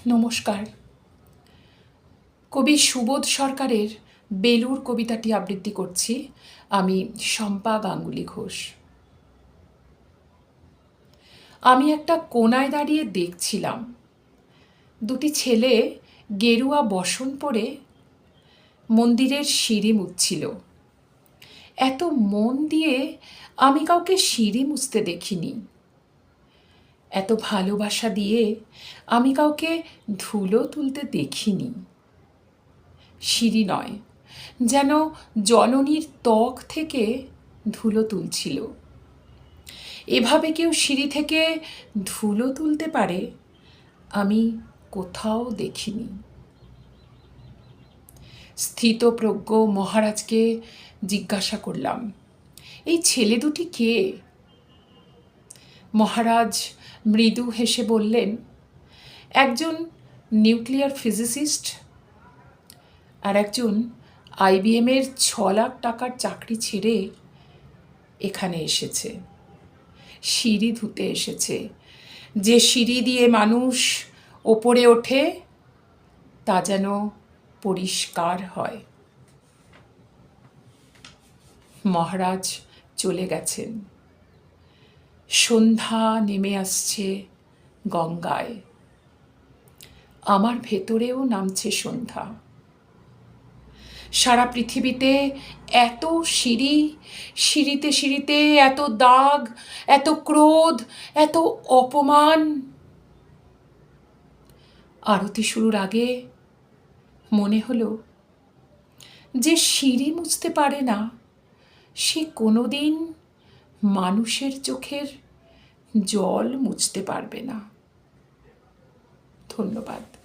নমস্কার। কবি সুবোধ সরকারের বেলুর কবিতাটি আবৃত্তি করছি আমি, শম্পা গাঙ্গুলি ঘোষ। আমি একটা কোণায় দাঁড়িয়ে দেখছিলাম, দুটি ছেলে গেরুয়া বসন পরে মন্দিরের সিঁড়ি মুছছিল। এত মন দিয়ে আমি কাউকে সিঁড়ি মুছতে দেখিনি। এত ভালোবাসা দিয়ে আমি কাউকে ধুলো তুলতে দেখিনি। সিঁড়ি নয়, যেন জননীর ত্বক থেকে ধুলো তুলছিল। এভাবে কেউ সিঁড়ি থেকে ধুলো তুলতে পারে আমি কোথাও দেখিনি। স্থিতপ্রজ্ঞ মহারাজকে জিজ্ঞাসা করলাম, এই ছেলে দুটি কে? মহারাজ মৃদু হেসে বললেন, একজন নিউক্লিয়ার ফিজিসিস্ট আর একজন IBM-এর 6 লাখ টাকার চাকরি ছেড়ে এখানে এসেছে। সিঁড়ি ধুতে এসেছে। যে সিঁড়ি দিয়ে মানুষ ওপরে ওঠে তা যেন পরিষ্কার হয়। মহারাজ চলে গেছেন। সন্ধ্যা নেমে আসছে গঙ্গায়। আমার ভেতরেও নামছে সন্ধ্যা। সারা পৃথিবীতে এত সিঁড়ি, সিঁড়িতে সিঁড়িতে এত দাগ, এত ক্রোধ, এত অপমান। আরতি শুরুর আগে মনে হলো, যে সিঁড়ি মুছতে পারে না সে কোনোদিন মানুষের চোখের জল মুছতে পারবে না। ধন্যবাদ।